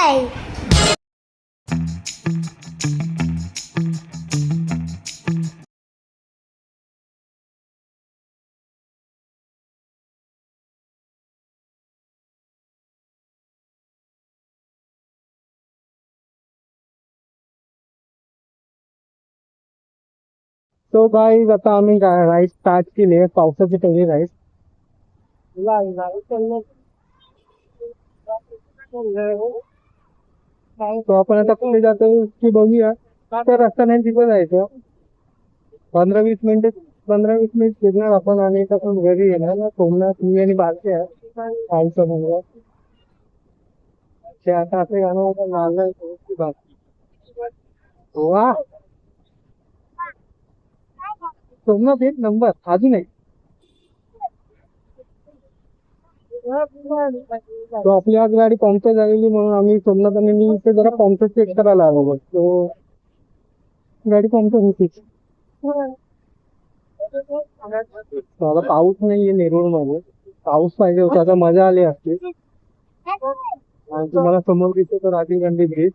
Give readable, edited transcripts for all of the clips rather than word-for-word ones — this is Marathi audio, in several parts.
subscribe. तो गाईज आता आम्ही राईस स्टार्ट केली आहे, पावसाची पहिली राईस. तो आपण आता कुठे जातो की बघूया. तर रस्ता नाही तिथे जायचं. 15-20 मिनिट फिरणार आपण आणि तसं घरी येणार ना. सोमनाथ मी आणि बारके आहे आईचं मुलगा. ते आता असं गाणं होतं नारळ की बाकी. वा सोमनाथ एक नंबर अजून एक. तो आपली आज गाडी पंक्चर झालेली म्हणून आम्ही सोमनाथ आणि मी इथे जरा पंक्चर चेक करायला आलो. बघ तो गाडी पंक्चर होतीच. आता पाऊस नाहीये नेरूळ मध्ये. पाऊस पाहिजे होता आता मजा आली असती. आणि तुम्हाला समोर दिसतो तो राजीव ब्रिज.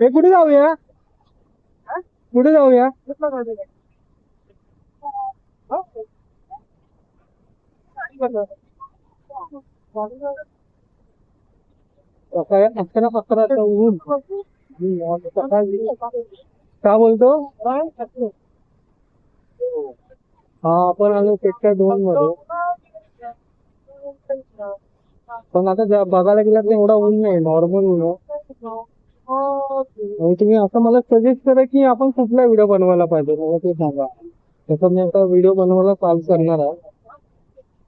हे कुठे जाऊया कुठे जाऊया. सकाळी 11 ऊन. का बोलतो हा आपण आलो सेक्टर 2 मध्ये. पण आता बघायला गेलं तर एवढा ऊन नाही, नॉर्मल ऊन आहे. आणि तुम्ही असं मला सजेस्ट करा की आपण कुठला व्हिडिओ बनवायला पाहिजे, मला ते सांगा. तसं मी आता व्हिडिओ बनवायला चालू करणार आहे.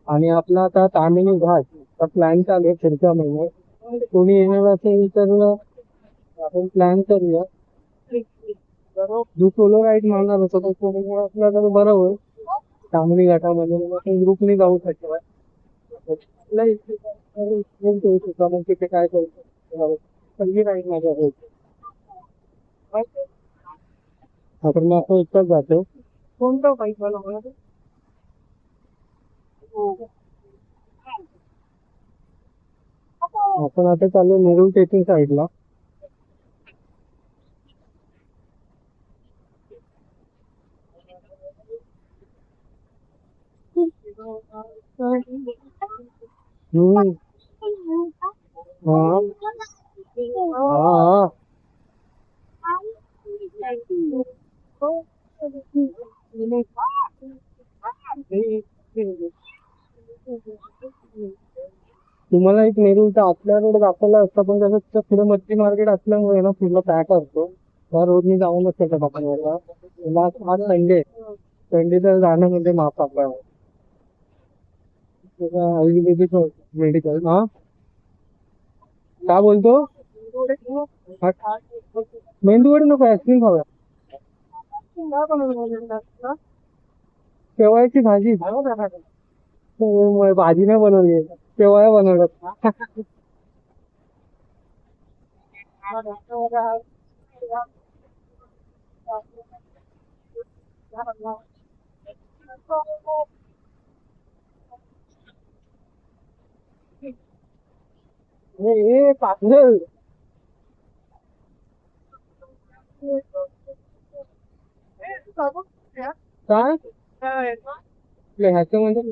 आणि आपला आता तामिनी घाट प्लॅन चालू आहे पुढच्या महिन्यात. कोणी येणार असेल तर आपण प्लॅन करूया. जो सोलो राईड मारणार होता तो कोणी असला तर बरं होईल. तामिनी घाटामध्ये ग्रुपने जाऊ शकतो. मग तिथे काय करू पहिली राईड माझ्या होती. आपण मग असं एकटाच जातो. कोणतं बाईक बनवणार आपण आता चालू नेरूळ स्टेशन साईडला. तुम्हाला एक नेरूळचा आतल्या रोड दाखवला असता, पण त्याचं पुढे मच्छी मार्केट असल्यामुळे ना फुलं पॅक असतो. त्या रोडनी जाऊनच शकत आपण वरला. आज संडे तर जाणं म्हणजे माफ आपल्याला. मेडिकल हा काय बोलतो. मेंदू वडी नको, आईस्क्रीम खाऊया. शेवयाची भाजी भाजी नाही बनवली, शेवया बनवतात. हे पातळ काय ह्याच्यामध्ये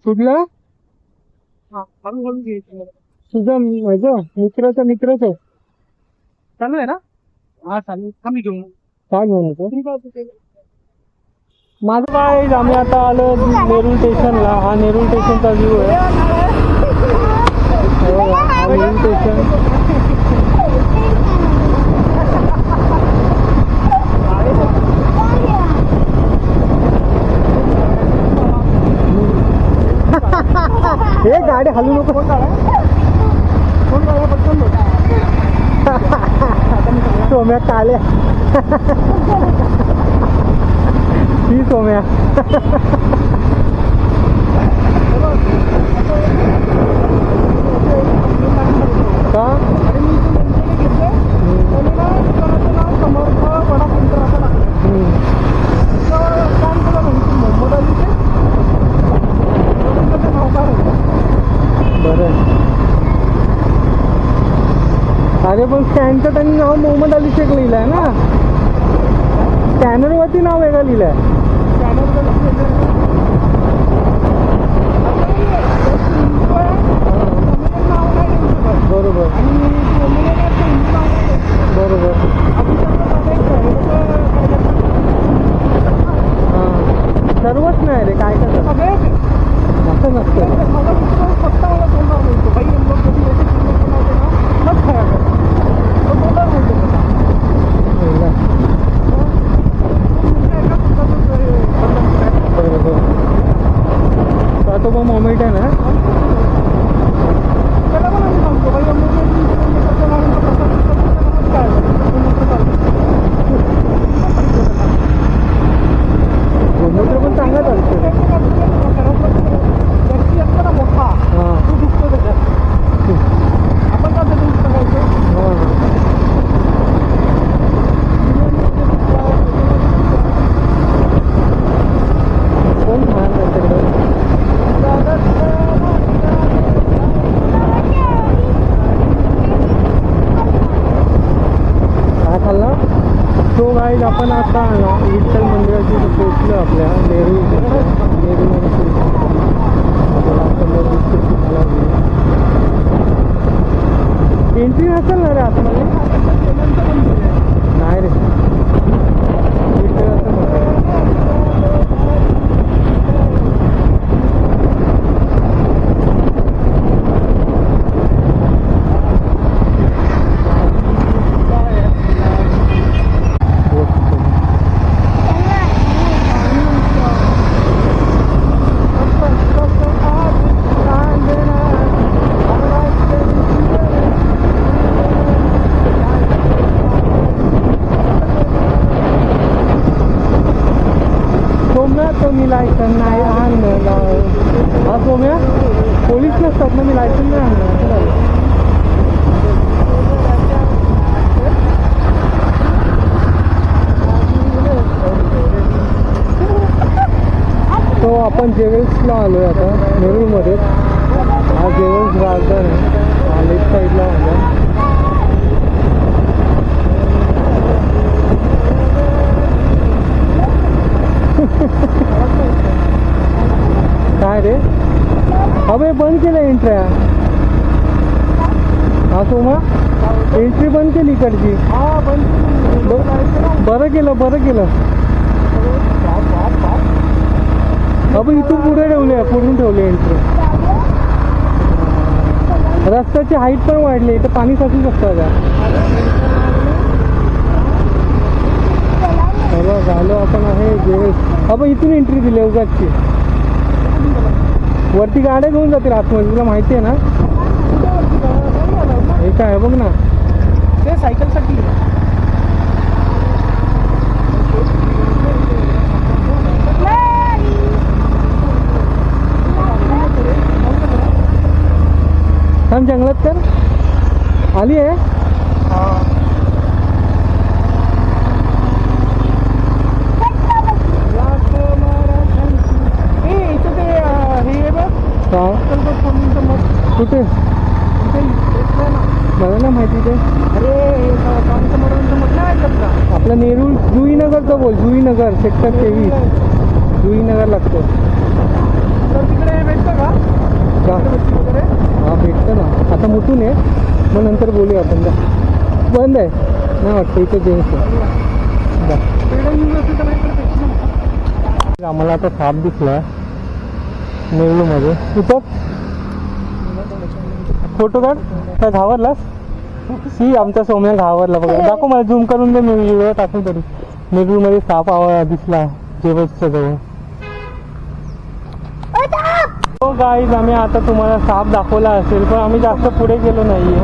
कुठलं तुझं मित्राचं चालू आहे ना. हा चालू कमी घेऊन काय घेऊन येतो माझं काय. आम्ही आता आलो नेरूळ स्टेशनला. हा नेरूळ स्टेशनचा व्ह्यू आहे. नेरूळ स्टेशन हे गाडी हलू नको. सोम्या काल्या ही सोम्या का बरं स्कॅनचं त्यांनी नाव मोहम्मद अली शेख लिहिलंय ना, स्कॅनरवरती नाव वेगळं लिहिलंय. बरोबर बरोबर. हां सर्वच नाही रे, काय करतात असं नसतं. तो पण मोमेंट आहे ना. गोमूत्र पण चांगलाच असतं. आपण आता विठ्ठल मंदिराची पोहोचलो आपल्या नेहरू एंट्री नसेल ना रे आतमध्ये. नाही रे मी लायसन नाही आणलं. हा सोम्या पोलीस नसतात ना, मी लायसन नाही आणलं. तो आपण जेवेल्सला आलोय आता नेरूळमध्ये. हा जेवेल्स गार्डन आहे लेफ्ट साईडला म्हणजे. काय रे अबे बंद केलं एंट्र्या. हा सोमा एंट्री बंद केली इकडची. बरं केलं बरं केलं. अबे इथून पुढे ठेवले, पुढून ठेवले एंट्री. रस्त्याची हाईट पण वाढली, इथं पाणी साचू शकतं का. चला झालो आपण आहे जेवेल्स. अबे इथून एंट्री दिली उगाचची. वरती गाड्या घेऊन जातील आतमध्ये, तुला माहिती आहे ना. हे काय बघ ना, ते सायकलसाठी. थांब जंगलात तर आली आहे. कुठे मला ना माहिती ते. अरे आपलं नेरूळ जुईनगरचं बोल. जुईनगर सेक्टर 23 जुईनगर लागतं. तिकडे भेटतं का. हा भेटतं ना. आता मुठून आहे मग नंतर बोलूया आपण. बंद आहे नाही वाटतं इथं जेन्स आहे. आम्हाला आता साप दिसला नेरूळमध्ये. इथं फोटो काढ. काय घावरलास. सी आमचा सोम्या घावरला बघा. दाखव मला झूम करून दे, मी व्हिडिओ टाकून तरी. नेरूळमध्ये साप दिसला जेवसच्या जवळ. हो गाईज आम्ही आता तुम्हाला साप दाखवला असेल पण आम्ही जास्त पुढे गेलो नाहीये.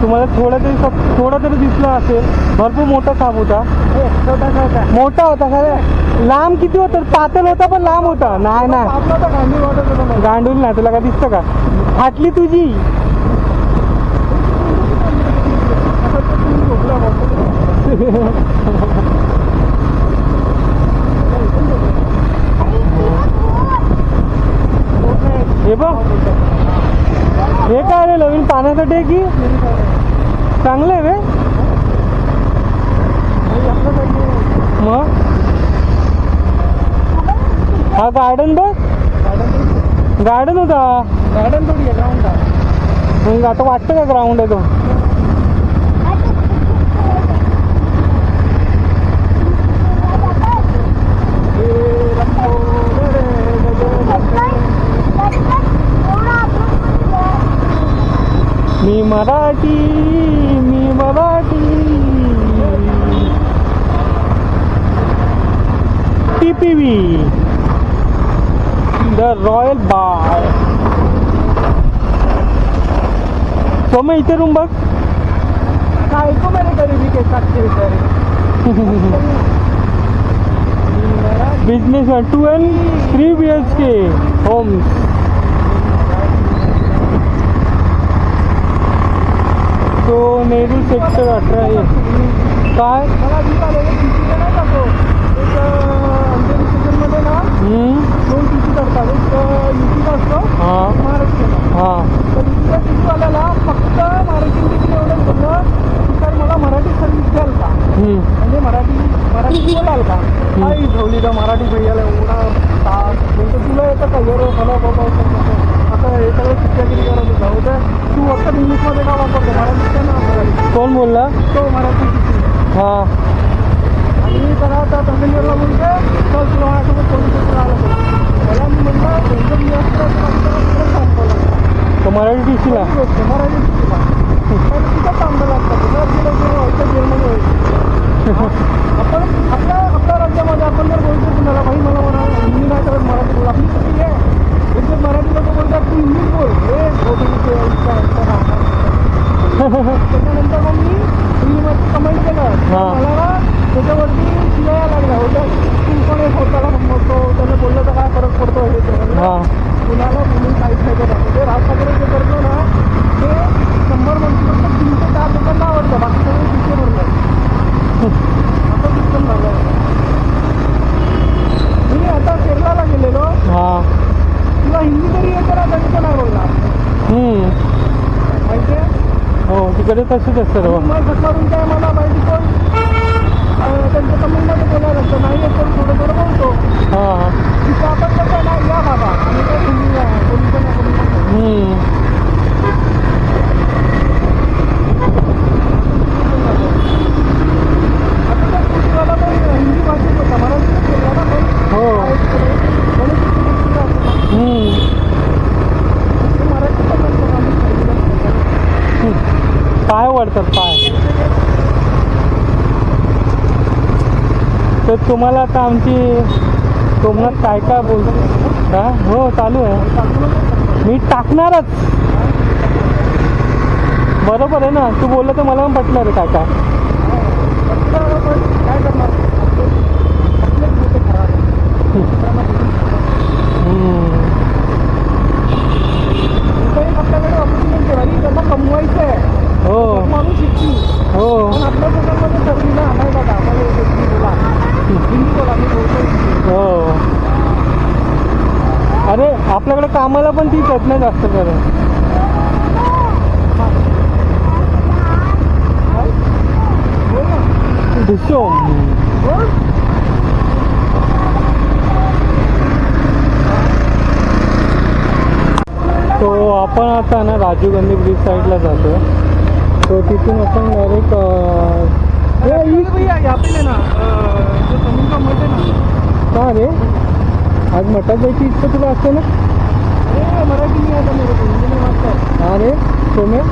तुम्हाला थोडा तरी दिसला असेल. भरपूर मोठा साप होता. मोठा होता खरं. लांब किती होता. पातळ होता पण लांब होता. नाही नाही गांडूल ना. तुला काय दिसतं का. फाटली तुझी. हे बघ हे काय रे नवीन पाण्यासाठी आहे की चांगलं आहे रे. मग हा गार्डन बघ, गार्डन होता. गार्डन थोडी आहे, ग्राउंड आहे. मग आता वाटतं का ग्राउंड आहे तो. मी मराठी, मी मराठी. TPV द रॉयल बार. तो मैं इथे रूम बघ. काय को मेरे गरीबी के साथ खेलते बिजनेस 2 and 3 BHK होम्स. तो नेहरू सेक्टर 18 आहे. काय मला नाही जातो एक अंधेरी स्टेशनमध्ये ना 2 टीसी करतात. एक युपीचा असतो, हां महाराष्ट्राला. हां तर युपीच्या टीसीवाल्याला फक्त महाराष्ट्रीयन टीसी एवढंच बोललं की सर मला मराठी सर्व्हिस द्याल का, म्हणजे मराठी बोलाल का. काय ठेवली का मराठी भैयाला एवढा तास, म्हणजे तुला येतं का एरो मला बाबा आता हे सगळं शिक्षागिरी करत होता होतं. तू फक्त इंग्लिशमध्ये का वापरतो, मराठीत ना मराठी. कोण बोलला. तो मराठी टीसी. हां आणि त्याला आता पॅसेंजरला बोलते चल तुला माझ्यासोबत पोलीस स्टेशनला आलं पाहिजे. त्याला मी म्हणलं एकदम मी असतं सांगतो तो मराठी टीसीला. मराठी टीसीला तिथं थांबलं लागतं जेलमध्ये व्हायचं. आपण आपल्या राज्यामध्ये आपण जर बोलतो कुणाला भाई मला हिंदी नाही करत मराठी बोल, आपली चुकी आहे. एक जर मराठी लोक बोलतात तू इंग्लिश बोल, त्याच्यानंतर मग मी हिंदीमध्ये कमेंट केलं. मला ना त्याच्यावरती शिवाया लागल्या होत्या. तू पण एक स्वतःला समजतो, त्याने बोललं तर काय फरक पडतो हे कुणाला बोलून काहीच नाही करत. म्हणजे राज ठाकरे जे करतो ना ते 100 मंत्रिमंडळ 3 ते 4 लोकांना आवडतं, बाकी सगळे शिक्षे भरलं. असं सिस्टम झालं. मी आता केरळला गेलेलो. तुला हिंदी तरी येते ना, तरी पण नाही बोलणार माहिती आहे. हो तिकडे तसंच असतं. मग सकाळून काय मला माहिती कोण त्यांच्या तमिळमध्ये बोलायला लागतं, नाही येत पण थोडं थोडं बोलतो. हां तिथं आपण कसं ना या बाबा आणि काय हिंदी आहे बोलतो ना बोलतो. हिंदी भाषेत होता, मराठीत बोलला ना पण. हो मराठी पाय वळतात पाय. तर तुम्हाला आता आमची कोकणात काय काय बोलतो का. हो चालू आहे, मी टाकणारच. बरोबर आहे ना, तू बोललं तर मला पण पटलं रे काय काय. काय करणार आपल्याकडे ऑपॉर्च्युनिटी आहे, त्यांना कमवायचं आहे. हो माणूस शिकतो. हो पण आपल्या लोकांमध्ये ठरली ना नाही बघा मला बोला हिंदी बोला मी बोलतो. हो अरे आपल्याकडे कामाला पण तीच येत नाही जास्त करून. तो आपण आता ना राजीव गांधी ब्रिज साईडला जातो. तो तिथून आपण डायरेक्ट भैया यहाँ पे ना जो जमीन का मत है ना. का रे आज मठात जायची इच्छा तुला असते ना. अरे मराठी नहीं आता मेरे को, हिंदी में बात कर. हा रे सोम्या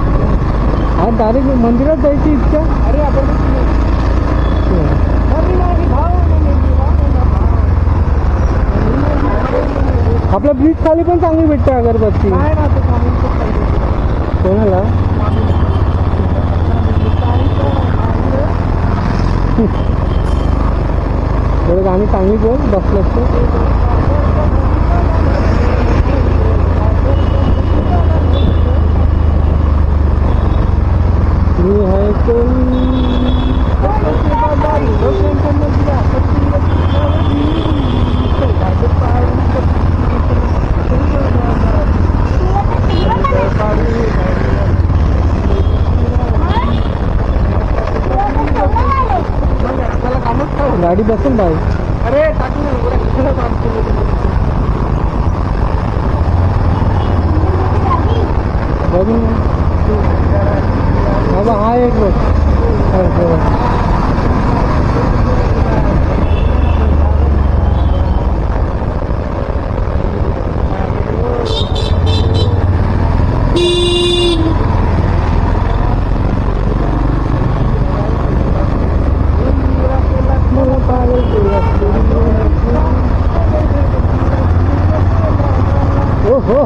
आज डायरेक्ट मंदिरात जायची इच्छा. अरे आपण आपल्या ब्रिज खाली पण चांगली भेटते अगरबत्ती. कोणाला बरं आम्ही चांगली बोल बसलो असतो. मी आहे कोण गाडी बसून बाई. अरे टाकू ना एवढ्या कशाला काम बघून बाबा हा एक बघ. हो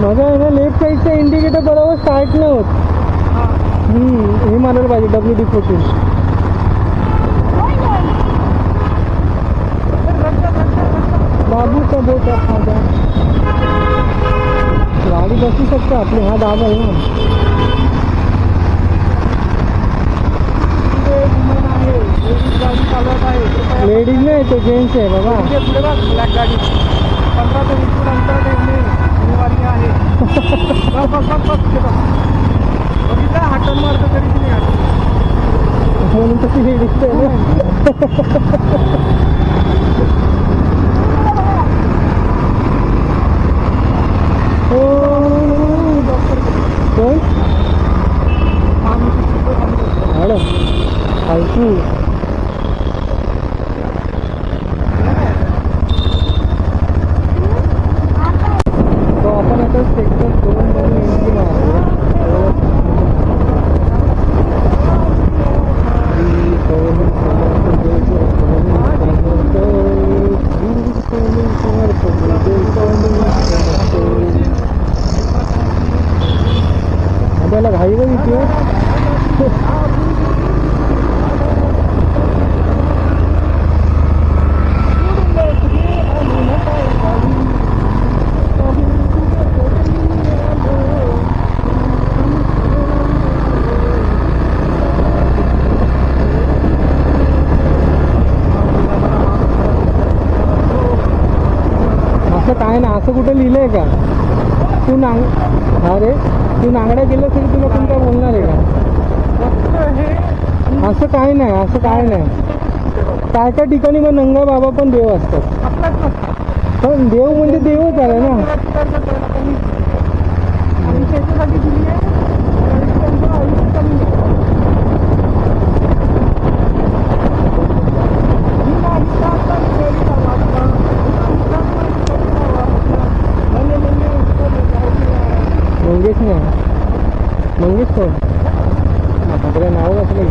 माझा आहे ना लेफ्ट साईडचा इंडिकेटर बरोबर स्टार्ट नाही होत. हे मारायला पाहिजे WD-14. बाबूचा बोटा माझा गाडी बसू शकते आपली. हा दाब आहे ना. गाडी चालवत आहे लेडीज नाही तो जेंट्स आहे बाबा. पुढे बघ ब्लॅक गाडी 15 ते 20 अंतर शनिवारी आहे. बघितलं हाटन मारतो तरी नाही हाटन म्हणून तशी लेडीज आहे ना. कोण फालतू. तो आपण आता सेक्टर 2 मध्ये एंट्री मारतो. आपल्याला घाई बघितली. असं काय ना, असं कुठं लिहिलंय का? तू अरे तू नांगड्या गेलं तरी तुला पण काय बोलणार आहे का? असं काय नाही, असं काय नाही. काय काय ठिकाणी मग नंगा बाबा पण देव असतात. पण देव म्हणजे देवच आहे ना. मंगेश नाही, मंगेश कोण? आपल्या नाव असलं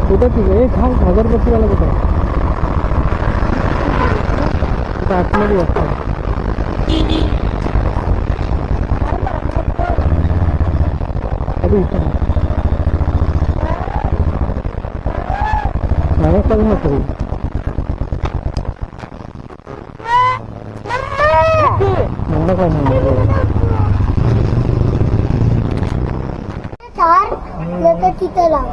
कुठं तिकडे 1000 वाला कुठं आतमध्ये वाजता. नाही चालू नको. मला काय म्हणणार तिथं लाव.